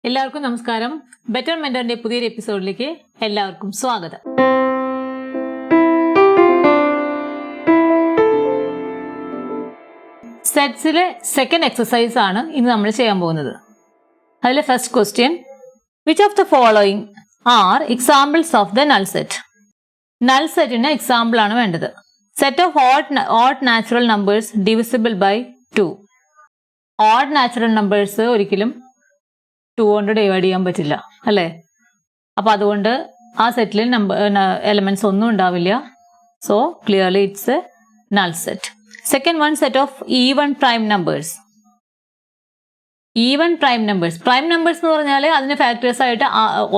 എല്ലാവർക്കും നമസ്കാരം. ബെറ്റർ മെന്ററിന്റെ പുതിയൊരു എപ്പിസോഡിലേക്ക് എല്ലാവർക്കും സ്വാഗതം. സെറ്റ്സിലെ സെക്കൻഡ് എക്സസൈസ് ആണ് ഇന്ന് നമ്മൾ ചെയ്യാൻ പോകുന്നത്. അതിലെ first question, which of the following are examples of the null set? Null സെറ്റിന് എക്സാമ്പിൾ ആണ് വേണ്ടത്. Set of odd natural numbers divisible by 2. Odd natural numbers ഒരിക്കലും 2 കൊണ്ട് ഡിവൈഡ് ചെയ്യാൻ പറ്റില്ല, അല്ലേ? അപ്പോൾ അതുകൊണ്ട് ആ സെറ്റിൽ എലമെന്റ്സ് ഒന്നും ഉണ്ടാവില്ല. So clearly it's A null set. Second one, set of even prime numbers. Even prime numbers എന്ന് പറഞ്ഞാൽ അതിന് ഫാക്ടേഴ്സ് ആയിട്ട്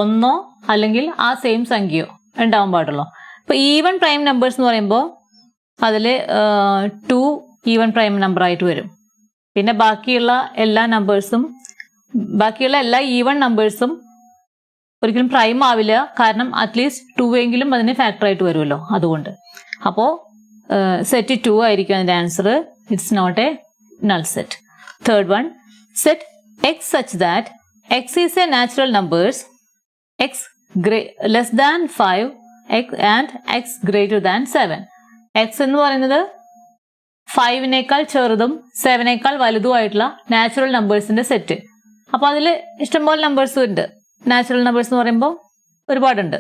ഒന്നോ അല്ലെങ്കിൽ ആ സെയിം സംഖ്യയോ ഉണ്ടാവാൻ പാടുള്ളൂ. അപ്പോൾ ഈവൺ പ്രൈം നമ്പേഴ്സ് എന്ന് പറയുമ്പോൾ അതിൽ 2 ഈവൺ പ്രൈം നമ്പർ ആയിട്ട് വരും. പിന്നെ ബാക്കിയുള്ള എല്ലാ ഈവൺ നമ്പേഴ്സും ഒരിക്കലും പ്രൈം ആവില്ല, കാരണം അറ്റ്ലീസ്റ്റ് 2 എങ്കിലും അതിന് ഫാക്ടർ ആയിട്ട് വരുമല്ലോ, അതുകൊണ്ട്. അപ്പോൾ സെറ്റ് 2 ആയിരിക്കും അതിൻ്റെ answer. It's not a null set. Third one, set x such that x is a natural numbers x less than 5 and x greater than 7. എക്സ് എന്ന് പറയുന്നത് 5നേക്കാൾ ചെറുതും 7നേക്കാൾ വലുതുമായിട്ടുള്ള നാച്ചുറൽ നമ്പേഴ്സിന്റെ സെറ്റ്. അപ്പോൾ അതിൽ ഇഷ്ടംപോലെ നമ്പേഴ്സും ഉണ്ട്. നാച്ചുറൽ നമ്പേഴ്സ് എന്ന് പറയുമ്പോൾ ഒരുപാടുണ്ട്.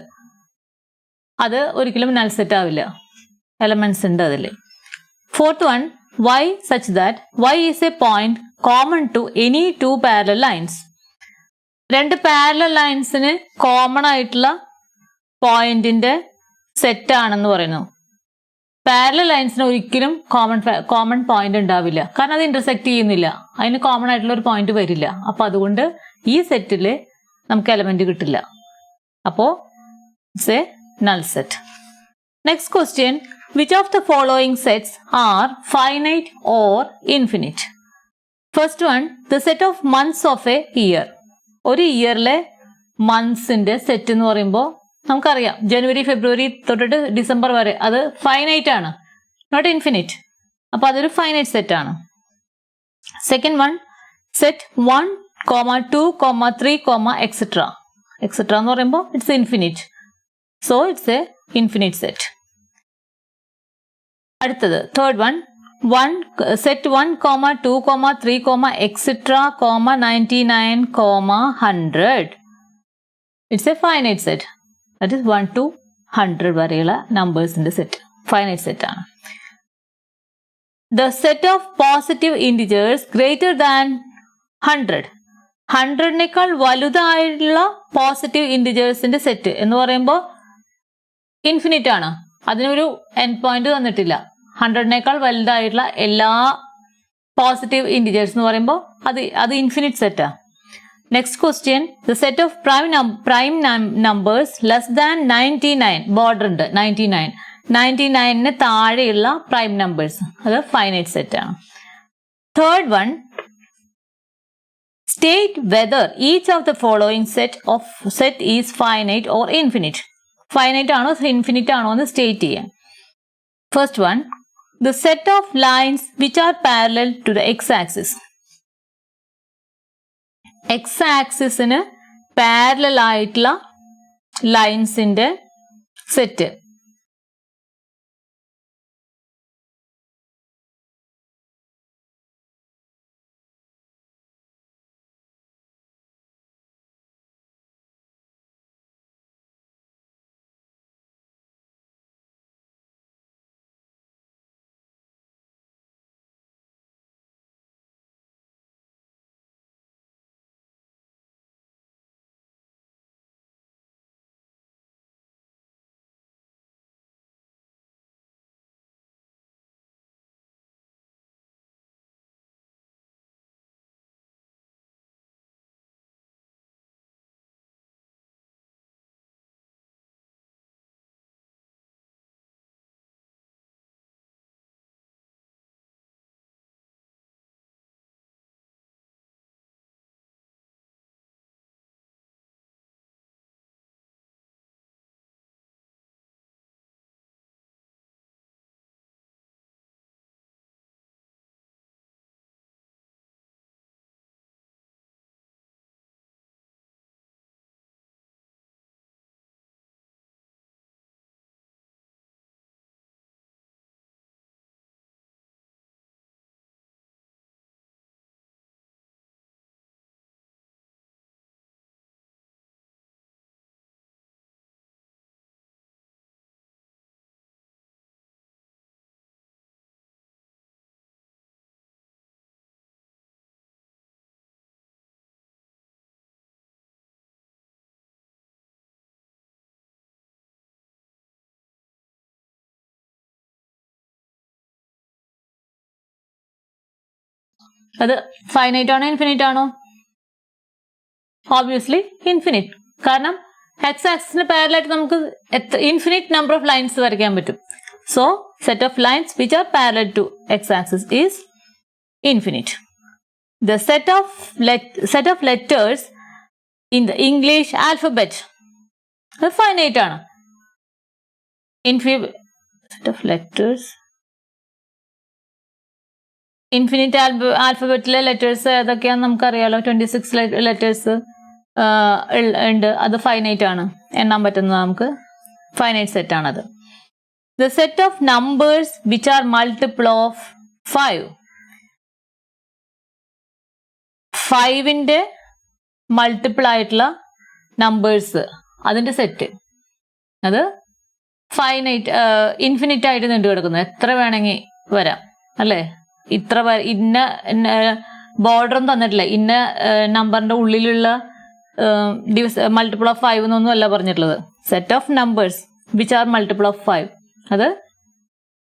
അത് ഒരിക്കലും നൾ സെറ്റ് ആവില്ല, എലമെന്റ്സ് ഉണ്ട് അതിൽ. Fourth one, y such that y is a point common to any 2 parallel lines. 2 parallel ലൈൻസിന് കോമൺ ആയിട്ടുള്ള പോയിന്റിന്റെ സെറ്റ് ആണെന്ന് പറയുന്നു. പാരലൽ ലൈൻസിന് ഒരിക്കലും കോമൺ പോയിന്റ് ഉണ്ടാവില്ല, കാരണം അത് ഇന്റർസെക്ട് ചെയ്യുന്നില്ല, അതിന് കോമൺ ആയിട്ടുള്ള ഒരു പോയിന്റ് വരില്ല. അപ്പൊ അതുകൊണ്ട് ഈ സെറ്റിൽ നമുക്ക് എലമെന്റ് കിട്ടില്ല. അപ്പോ it's A null set. Next question, which of the following sets R finite or infinite? First one, the set of months of A year. ഒരു ഇയറിലെ മന്ത്സിന്റെ സെറ്റ് എന്ന് പറയുമ്പോൾ നമുക്കറിയാം, ജനുവരി ഫെബ്രുവരി തൊട്ടിട്ട് ഡിസംബർ വരെ അത് ഫൈനൈറ്റ് ആണ്, നോട്ട് ഇൻഫിനിറ്റ്. അപ്പൊ അതൊരു ഫൈനൈറ്റ് സെറ്റ് ആണ്. സെക്കൻഡ് വൺ, സെറ്റ് 1, 2, 3, എക്സെട്ര എന്ന് പറയുമ്പോൾ it's infinite. So it's a infinite set. അടുത്തത് third one, set 1, 2, 3, etcetera, 99, 100. It's a finite set. That is 1 to 100 വരെയുള്ള നമ്പേഴ്സിന്റെ സെറ്റ് ഫൈനൈറ്റ് സെറ്റ് ആണ്. The set of positive integers greater than 100. 100നേക്കാൾ വലുതായിട്ടുള്ള positive ഇൻറ്റിജേഴ്സിന്റെ set എന്ന് പറയുമ്പോൾ ഇൻഫിനിറ്റ് ആണ്. അതിനൊരു എൻഡ് പോയിന്റ് തന്നിട്ടില്ല. 100നേക്കാൾ വലുതായിട്ടുള്ള എല്ലാ പോസിറ്റീവ് ഇൻറ്റിജേഴ്സ് എന്ന് പറയുമ്പോൾ അത് ഇൻഫിനിറ്റ് സെറ്റാണ്. Next question, the set of prime numbers less than 99, border ഉണ്ട് 99 താഴെയുള്ള പ്രൈം നമ്പേഴ്സ്, അത് ഫൈനൈറ്റ് സെറ്റ് ആണ്. Third one, state whether each of the following set is finite or infinite. Finite ആണോ infinite ആണോ എന്ന് സ്റ്റേറ്റ് ചെയ്യാം. First one, the set of lines which are parallel to the x axis. X ആക്സിസിന് parallel ആയിട്ടുള്ള ലൈൻസിന്റെ set. അത് finite ആണോ infinite ആണോ? Obviously infinite. കാരണം എക്സ് ആക്സിന് പാരലായിട്ട് നമുക്ക് ഇൻഫിനിറ്റ് നമ്പർ ഓഫ് ലൈൻസ് വരയ്ക്കാൻ പറ്റും. So set of lines which are parallel to x axis is infinite. The set of letters in the English alphabet അത് ഫൈനൈറ്റ് ആണ്. Set of letters ഇൻഫിനിറ്റ് ആൽഫബറ്റിലെ letters ഏതൊക്കെയാണെന്ന് നമുക്കറിയാലോ. 26 ലെറ്റേഴ്സ് ഉണ്ട്. അത് finite ആണ്, എണ്ണാൻ പറ്റുന്നത് നമുക്ക് ഫൈനൈറ്റ് സെറ്റ് ആണത്. The set of numbers which are multiple of 5 5ന്റെ multiple ആയിട്ടുള്ള നമ്പേഴ്സ് അതിന്റെ സെറ്റ് അത് ഫൈനൈറ്റ് ഇൻഫിനിറ്റ് ആയിട്ട് നീണ്ടു കിടക്കുന്നത്. എത്ര വേണമെങ്കിൽ വരാം അല്ലേ? ഇത്ര ഇന്ന ബോർഡറും തന്നിട്ടില്ല. ഇന്ന നമ്പറിന്റെ ഉള്ളിലുള്ള മൾട്ടിപ്പിൾ ഓഫ് 5 എന്നൊന്നും അല്ല പറഞ്ഞിട്ടുള്ളത്. Set of numbers which are multiple of 5 അത്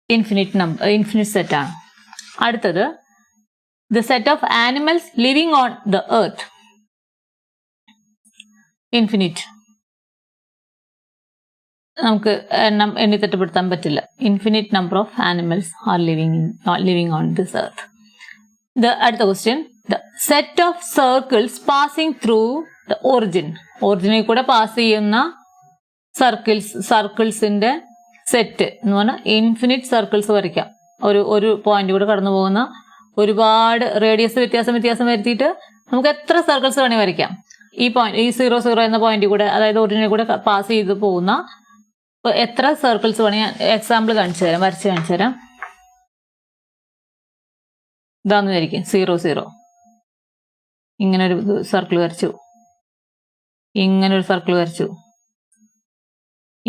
ഇൻഫിനിറ്റ് സെറ്റ് ആണ്. അടുത്തത് the set of animals living on the earth infinite. നമുക്ക് എണ്ണി തിട്ടപ്പെടുത്താൻ പറ്റില്ല. Infinite number of animals are living on this earth. അടുത്ത question, the set of circles passing through the ഒറിജിനിൽ കൂടെ pass ചെയ്യുന്ന സർക്കിൾസിന്റെ സെറ്റ് എന്ന് പറഞ്ഞാൽ ഇൻഫിനിറ്റ് സർക്കിൾസ് വരയ്ക്കാം. ഒരു പോയിന്റ് കൂടെ കടന്നു പോകുന്ന ഒരുപാട് റേഡിയസ് വ്യത്യാസം വരുത്തിയിട്ട് നമുക്ക് എത്ര സർക്കിൾസ് വേണമെങ്കിൽ വരയ്ക്കാം. ഈ 0 എന്ന പോയിന്റ് കൂടെ, അതായത് ഒറിജിനിൽ കൂടെ പാസ് ചെയ്ത് പോകുന്ന എത്ര സർക്കിൾസ് വേണമെങ്കിൽ എക്സാമ്പിൾ വരച്ച് കാണിച്ചു തരാം. ഇതാന്ന് വിചാരിക്കും 0 ഇങ്ങനൊരു സർക്കിൾ വരച്ചു, ഇങ്ങനൊരു സർക്കിൾ വരച്ചു,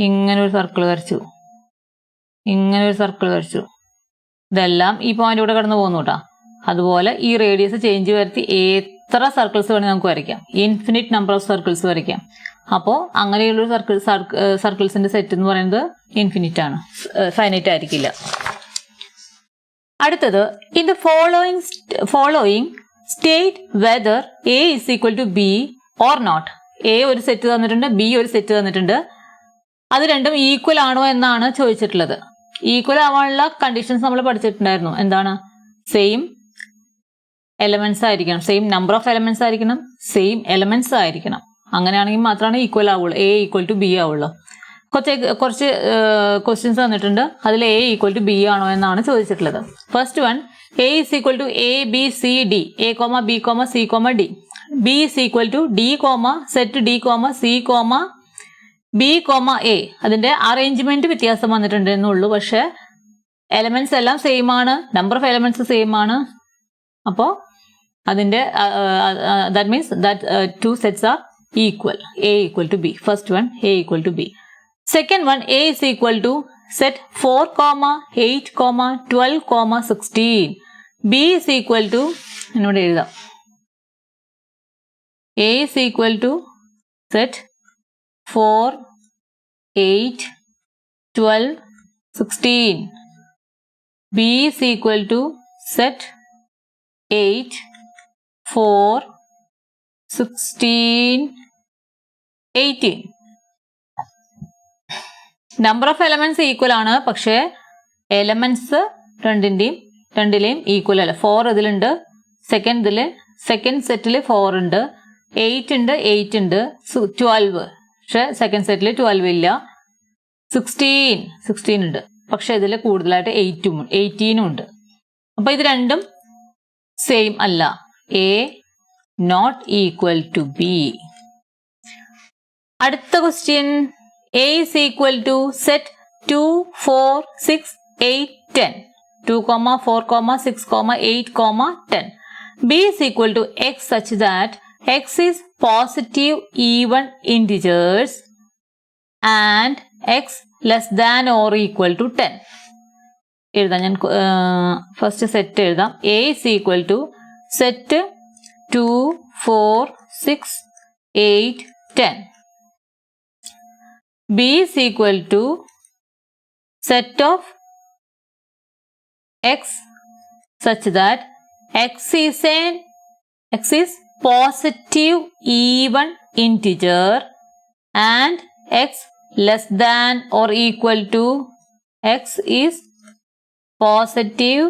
ഇങ്ങനൊരു സർക്കിൾ വരച്ചു, ഇങ്ങനൊരു സർക്കിൾ വരച്ചു. ഇതെല്ലാം ഈ പോയിന്റ് കൂടെ കടന്നു പോകുന്നു കേട്ടോ. അതുപോലെ ഈ റേഡിയസ് ചേഞ്ച് വരുത്തി എത്ര സർക്കിൾസ് വേണമെങ്കിൽ നമുക്ക് വരയ്ക്കാം. ഇൻഫിനിറ്റ് നമ്പർ ഓഫ് സർക്കിൾസ് വരയ്ക്കാം. അപ്പോൾ അങ്ങനെയുള്ളൊരു സർക്കിൾസിന്റെ സെറ്റ് എന്ന് പറയുന്നത് ഇൻഫിനിറ്റ് ആണ്, ഫൈനൈറ്റ് ആയിരിക്കില്ല. അടുത്തത്, in the following state whether A is equal to B or not. A ഒരു സെറ്റ് തന്നിട്ടുണ്ട്, ബി ഒരു സെറ്റ് തന്നിട്ടുണ്ട്. അത് രണ്ടും ഈക്വൽ ആണോ എന്നാണ് ചോദിച്ചിട്ടുള്ളത്. ഈക്വൽ ആവാനുള്ള കണ്ടീഷൻസ് നമ്മൾ പഠിച്ചിട്ടുണ്ടായിരുന്നു. എന്താണ്? സെയിം എലമെന്റ്സ് ആയിരിക്കണം, സെയിം നമ്പർ ഓഫ് എലമെന്റ്സ് ആയിരിക്കണം, സെയിം എലമെന്റ്സ് ആയിരിക്കണം. അങ്ങനെയാണെങ്കിൽ മാത്രമാണ് ഈക്വൽ ആവുള്ളൂ, എ ഈക്വൽ ടു ബി ആവുള്ളൂ. കുറച്ച് ക്വസ്റ്റ്യൻസ് തന്നിട്ടുണ്ട്. അതിൽ എ ഈക്വൽ ടു ബി ആണോ എന്നാണ് ചോദിച്ചിട്ടുള്ളത്. First one, A is equal to A B C D, A comma B comma C comma D. B is equal to D comma set D comma C comma B comma A. അതിന്റെ arrangement വ്യത്യാസം വന്നിട്ടുണ്ട് എന്നുള്ളൂ, പക്ഷെ elements എല്ലാം same ആണ്, number of elements same ആണ്. അപ്പോൾ അതിന്റെ that means that two sets are equal. A equal to B. First one, A equal to B. Second one, A is equal to set 4, 8, 12, 16. B is equal to, എന്നോട് എഴുതാം, A is equal to set 4, 8, 12, 16. B is equal to set 8, 4, 16, 18. Number of elements equal ആണ്, പക്ഷേ elements രണ്ടിലെയും equal അല്ല. 4 ഇതിലുണ്ട്, second സെറ്റിൽ 4 ഉണ്ട്, 8 ഉണ്ട്, 8 ഉണ്ട്, 12 പക്ഷെ സെക്കൻഡ് സെറ്റിൽ 12 ഇല്ല, 16 ഉണ്ട്, പക്ഷെ ഇതിൽ കൂടുതലായിട്ട് 18 ഉണ്ട്. അപ്പൊ ഇത് രണ്ടും സെയിം അല്ല. A not equal to B. അടുത്ത question, A is equal to set 2, 4, 6, 8, 10. 2, 4, 6, 8, 10. B is equal to x such that x is positive even integers and x less than or equal to 10. എഴുതാം, ഞാൻ first set എഴുതാം. A is equal to set 2, 4, 6, 8, 10. B is equal to set of x such that x is positive even integer and x less than or equal to x is positive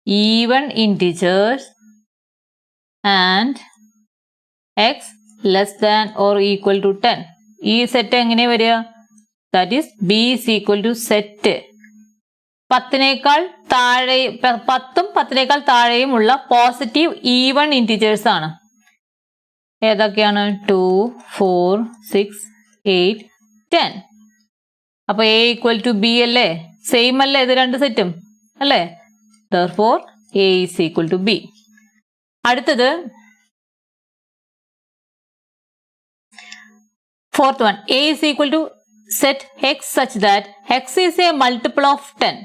even integers and x less than or equal to 10. ഈ set എങ്ങനെ വരിക? That is B is equal to set 10 താഴെയുമുള്ള positive even integers ആണ്. ഏതൊക്കെയാണ്? 2, 4, 6, 8, 10. അപ്പൊ A equal to B അല്ലേ? Same അല്ലേ ഇത് രണ്ട് സെറ്റും അല്ലേ? therefore a is equal to b. അടുത്തത് fourth one, a is equal to set x such that x is a multiple of 10.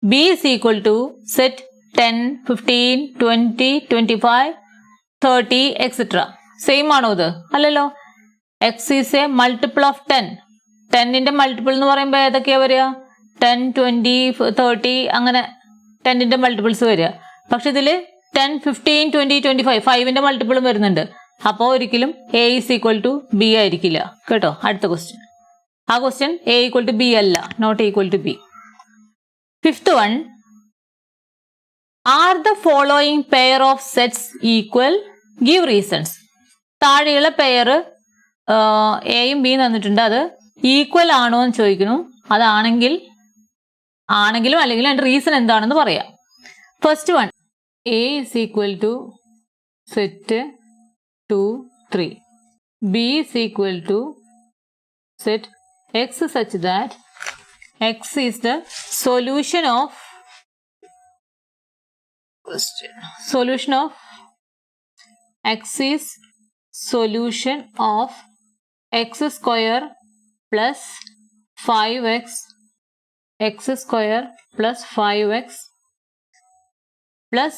b is equal to set 10, 15, 20, 25, 30, etc. Same ആണോ ഇത്? അല്ലല്ലോ. x is a multiple of 10. 10ന്റെ multiple എന്ന് പറയുമ്പോൾ ഏതൊക്കെയാ വരിക? 10, 20, 30 അങ്ങനെ 10ന്റെ മൾട്ടിപ്പിൾസ് വരിക. പക്ഷെ ഇതിൽ 10, 15, 20, 25 5ന്റെ മൾട്ടിപ്പിളും വരുന്നുണ്ട്. അപ്പോൾ ഒരിക്കലും A is equal to B ആയിരിക്കില്ല കേട്ടോ. അടുത്ത ക്വസ്റ്റ്യൻ, ആ question A equal to B അല്ല, not equal to B. Fifth one, are the following pair of sets equal? Give reasons. താഴെയുള്ള പെയർ എയും ബിയും തന്നിട്ടുണ്ട്, അത് ഈക്വൽ ആണോ എന്ന് ചോദിക്കുന്നു. ആണെങ്കിലും അല്ലെങ്കിൽ അതിന്റെ റീസൺ എന്താണെന്ന് പറയാം. First one, A is equal to set 2, 3. b is equal to set x such that x is the solution of x is solution of x square plus 5x x square plus 5x plus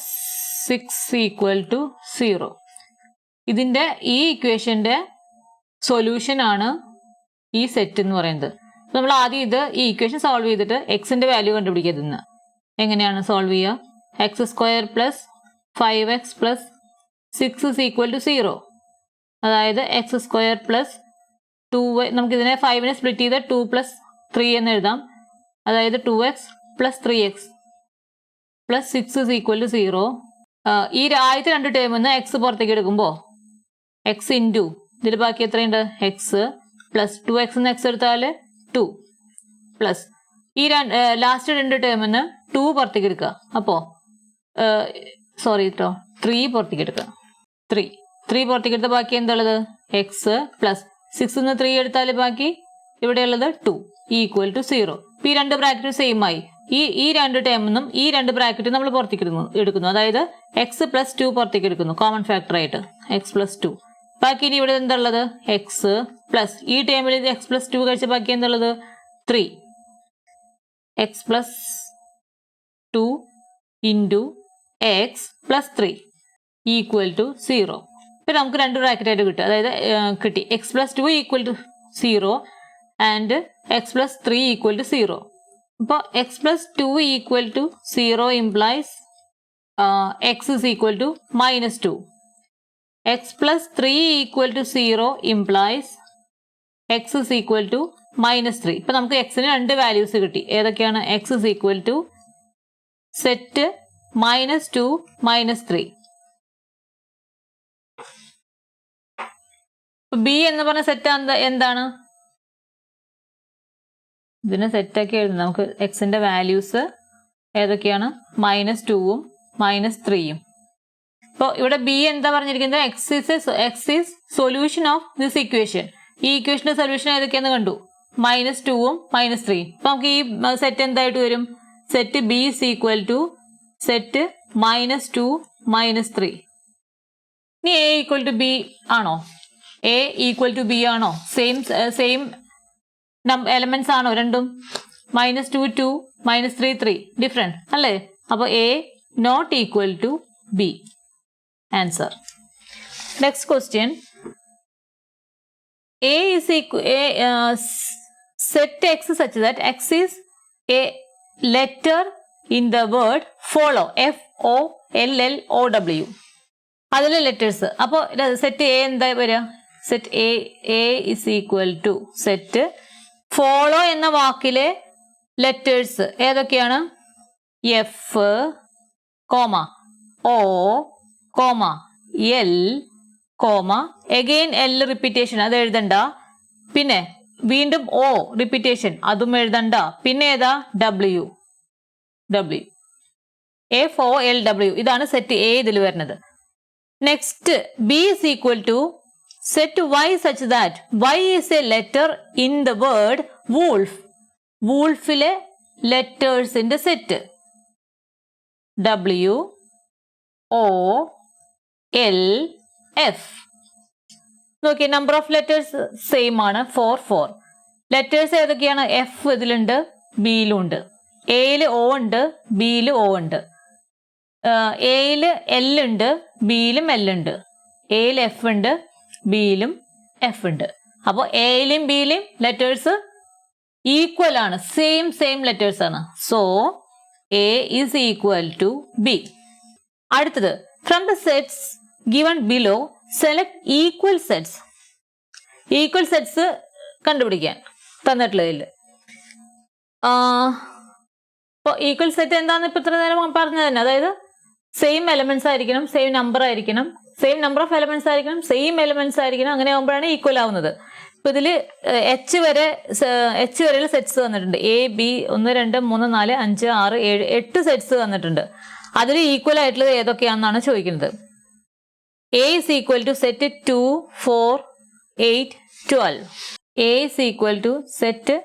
6 equal to 0. ഇതിന്റെ ഈ ഇക്വേഷന്റെ solution ആണ് ഈ set എന്ന് പറയുന്നത്. നമ്മൾ ആദ്യം ഈ ഇക്വേഷൻ സോൾവ് ചെയ്തിട്ട് എക്സിന്റെ വാല്യൂ കണ്ടുപിടിക്കുന്നത്. എങ്ങനെയാണ് സോൾവ് ചെയ്യുക? X square plus 5x plus 6 is equal to 0. അതായത് എക്സ് സ്ക്വയർ പ്ലസ് 2y, നമുക്കിതിനെ 5നെ സ്പ്ലിറ്റ് ചെയ്ത് 2 പ്ലസ് 3 എന്ന് എഴുതാം. അതായത് 2x പ്ലസ് 3x പ്ലസ് 6 ഇസ് ഈക്വൽ ടു 0. ഈ ആദ്യത്തെ രണ്ട് ടേമിൽ നിന്ന് എക്സ് പുറത്തേക്ക് എടുക്കുമ്പോൾ എക്സ് ഇൻറ്റു ഇതിൽ ബാക്കി എത്രയുണ്ട്? എക്സ് പ്ലസ് 2x എന്ന് എക്സ് എടുത്താൽ 2 പ്ലസ് ഈ ലാസ്റ്റ് രണ്ട് ടേമിൽ നിന്ന് 2 പുറത്തേക്ക് എടുക്കുക. അപ്പോൾ 3 പുറത്തേക്ക് എടുക്കുക. 3 പുറത്തേക്ക് എടുത്താൽ ബാക്കി എന്താണുള്ളത്? എക്സ് പ്ലസ് 6 നിന്ന് 3 എടുത്താൽ ബാക്കി ഇവിടെയുള്ളത് 2 ഈക്വൽ ടു 0. ഈ രണ്ട് ബ്രാക്കറ്റ് സെയിം ആയി. ഈ രണ്ട് ടേമിൽ നിന്നും ഈ രണ്ട് ബ്രാക്കറ്റ് നമ്മൾ പുറത്തേക്ക് എടുക്കുന്നു. അതായത് എക്സ് പ്ലസ് 2 പുറത്തേക്ക് എടുക്കുന്നു കോമൺ ഫാക്ടർ ആയിട്ട്, എക്സ് പ്ലസ് 2. ബാക്കി ഇനി ഇവിടെ എന്താ ഉള്ളത്? എക്സ് പ്ലസ് ഈ ടേമിൽ എക്സ് പ്ലസ് 2 കഴിച്ച ബാക്കി എന്താ ഉള്ളത്? 3. X plus 2 into x plus 3 equal to 0. ഇപ്പം നമുക്ക് രണ്ട് ബ്രാക്കറ്റ് ആയിട്ട് കിട്ടും. അതായത് കിട്ടി x plus 2 equal to 0 and x plus 3 equal to 0. അപ്പോൾ x plus 2 equal to 0 implies x is equal to -2. X plus 3 equal to 0 implies x is equal to -3. ഇപ്പം നമുക്ക് എക്സിന് രണ്ട് വാല്യൂസ് കിട്ടി. ഏതൊക്കെയാണ്? X is equal to set -2 -3. B എന്ന് പറഞ്ഞ set എന്താണ്? ഇതിനെ സെറ്റാക്കി എഴുതുന്നത് നമുക്ക് എക്സിന്റെ വാല്യൂസ് ഏതൊക്കെയാണ്? -2ഉം -3ഉം. ഇപ്പോൾ ഇവിടെ ബി എന്താ പറഞ്ഞിരിക്കുന്നത്? X is solution of this equation. ഈ ഇക്വേഷന്റെ സൊല്യൂഷൻ ഏതൊക്കെയാന്ന് കണ്ടു? -2ഉം -3ഉം. അപ്പൊ നമുക്ക് ഈ സെറ്റ് എന്തായിട്ട് വരും? Set B is equal to set -2 -3. ഇനി എ ഈക്വൽ ടു ബി ആണോ? എ ഈക്വൽ ടു ബി ആണോ? സെയിം എലമെന്റ്സ് ആണോ രണ്ടും? -2 2 -3 3 ഡിഫറെന്റ് അല്ലേ? അപ്പോൾ A not equal to B. Answer. Next question, A is set x such that x is a letter in the word follow, FOLLOW. അതിലെ letters. അപ്പോൾ set A എന്താ വരിക? Set A is equal to set follow എന്ന വാക്കിലെ letters ഏതൊക്കെയാണ്? F, comma, O, comma, L, comma, again L repetition, അത് എഴുതണ്ട. പിന്നെ വീണ്ടും O repetition, അതും എഴുതണ്ട. പിന്നെ ഏതാ? W, FOLW. ഇതാണ് സെറ്റ് എ ഇതിൽ വരുന്നത്. Next B is equal to set y such that y is a letter in the word wolf. വൂൾഫിലെ ലെറ്റേഴ്സിന്റെ set W, O, L, F. നോക്കിയ നമ്പർ ഓഫ് ലെറ്റേഴ്സ് സെയിം ആണ്, 4. ലെറ്റേഴ്സ് ഏതൊക്കെയാണ്? F ഇതിലുണ്ട്, ബിയിലും ഉണ്ട്. എയിൽ ഒ ഉണ്ട്, ബിയിൽ ഒ ഉണ്ട്. എയിൽ എൽ ഉണ്ട്, ബിയിലും എൽ ഉണ്ട്. എയിൽ എഫ് ഉണ്ട്, ബിയിലും എഫ് ഉണ്ട്. അപ്പോൾ എയിലും ബിയിലും ലെറ്റേഴ്സ് ഈക്വൽ ആണ്, സെയിം ലെറ്റേഴ്സ് ആണ്. So A is equal to B. അടുത്തത് from the sets given below select equal sets. Equal sets കണ്ടുപിടിക്കാൻ തന്നിട്ടുള്ളതിൽ ഇപ്പോൾ ഈക്വൽ സെറ്റ് എന്താണെന്ന് ഇപ്പം ഇത്ര നേരം പറഞ്ഞു തന്നെ. അതായത് സെയിം എലമെന്റ്സ് ആയിരിക്കണം, സെയിം നമ്പർ ആയിരിക്കണം, സെയിം നമ്പർ ഓഫ് എലമെന്റ്സ് ആയിരിക്കണം, സെയിം എലമെന്റ്സ് ആയിരിക്കണം. അങ്ങനെ ആകുമ്പോഴാണ് ഈക്വൽ ആവുന്നത്. ഇപ്പം ഇതിൽ എച്ച് വരെയുള്ള സെറ്റ്സ് തന്നിട്ടുണ്ട്. എ, ബി, 1, 2, 3, 4, 5, 6, 7, 8 സെറ്റ്സ് തന്നിട്ടുണ്ട്. അതിൽ ഈക്വൽ ആയിട്ടുള്ളത് ഏതൊക്കെയാണെന്നാണ് ചോദിക്കുന്നത്. A is equal to set 2, 4, 8, 12. A is equal to set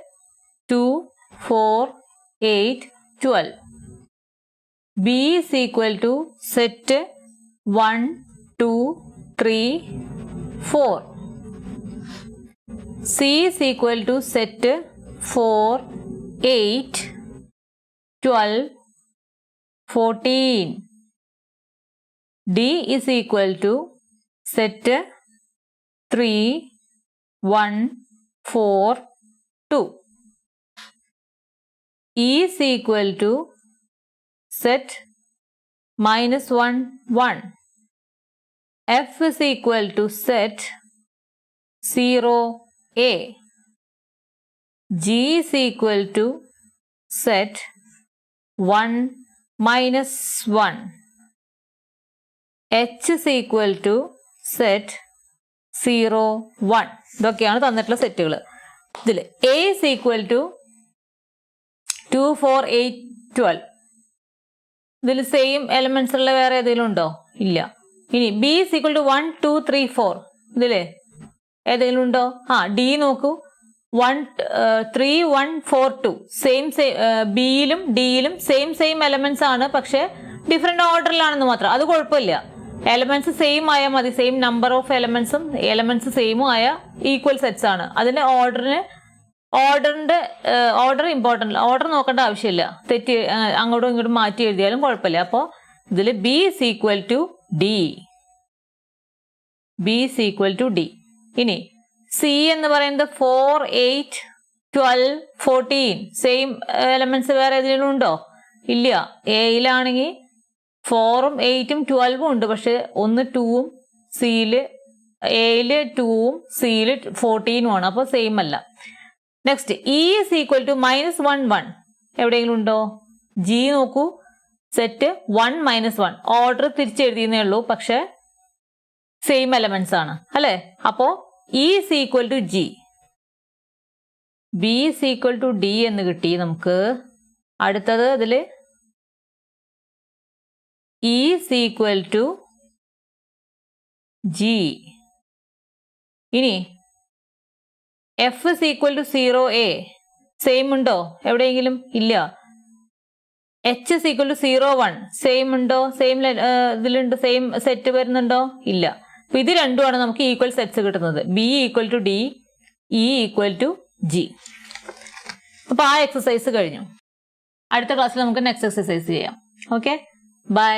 2, 4, 8, 12. B is equal to set 1, 2, 3, 4. C is equal to set 4, 8, 12, 14. D is equal to set 3, 1, 4, 2. E is equal to set -1, 1. F is equal to set 0, A. G is equal to set 1, -1. H is equal to set 0, 1. ഇതൊക്കെയാണ് തന്നിട്ടുള്ള സെറ്റുകൾ. ഇതിൽ A is equal to 2, 4, 8, 12. ഇതിൽ same elements ഉള്ള വേറെ ഏതെങ്കിലും ഉണ്ടോ? ഇല്ല. ഇനി ബി ഇസ് ഈക്വൽ ടു 1, 2, 3, 4. ഇതില് ഏതെങ്കിലും ഉണ്ടോ? ഡി നോക്കൂ. 1, 3, 1, 4, 2. ബിയിലും ഡിയിലും സെയിം എലമെന്റ്സ് ആണ്, പക്ഷെ ഡിഫറെന്റ് ഓർഡറിലാണെന്ന് മാത്രം. അത് കുഴപ്പമില്ല. എലമെന്റ്സ് സെയിം ആയാൽ മതി. സെയിം നമ്പർ ഓഫ് എലമെന്റ്സ് സെയിമും ആയ ഈക്വൽ സെറ്റ്സ് ആണ്. അതിന്റെ ഓർഡർ ഇമ്പോർട്ടൻ്റ്. ഓർഡർ നോക്കേണ്ട ആവശ്യമില്ല. തെറ്റി അങ്ങോട്ടും ഇങ്ങോട്ടും മാറ്റി എഴുതിയാലും കുഴപ്പമില്ല. അപ്പോൾ ഇതിൽ B is equal to D. ഇനി സി എന്ന് പറയുന്നത് 4, 8, 12, 14. സെയിം എലമെന്റ്സ് വേറെ ഏതെങ്കിലും ഉണ്ടോ? ഇല്ല. എയിലാണെങ്കിൽ 4ഉം 8ഉം 12ഉം ഉണ്ട്, പക്ഷെ 1, 2ഉം സിയില് എയില് 2ഉം സിയില് 14ഉം ആണ്. അപ്പോൾ സെയിം അല്ല. Next E is equal to -1, 1. എവിടെയെങ്കിലും ഉണ്ടോ? ജി നോക്കൂ. സെറ്റ് 1, -1. ഓർഡർ തിരിച്ചെഴുതിയെന്നേ ഉള്ളൂ, പക്ഷെ സെയിം എലമെന്റ്സ് ആണ് അല്ലേ? അപ്പോ E is equal to G. B is equal to D എന്ന് കിട്ടി നമുക്ക്. അടുത്തത് ഇതില് E is equal to G. ഇനി F is equal to 0, A. Same ഉണ്ടോ എവിടെയെങ്കിലും? ഇല്ല. H is equal to 0, 1. Same ഉണ്ടോ? സെയിം ഇതിലുണ്ട്. സെയിം സെറ്റ് വരുന്നുണ്ടോ? ഇല്ല. അപ്പൊ ഇത് രണ്ടുമാണ് നമുക്ക് ഈക്വൽ സെറ്റ്സ് കിട്ടുന്നത്. B equal to D, E equal to G. അപ്പൊ ആ എക്സസൈസ് കഴിഞ്ഞു. അടുത്ത ക്ലാസ്സിൽ നമുക്ക് നെക്സ്റ്റ് എക്സസൈസ് ചെയ്യാം. Okay, by.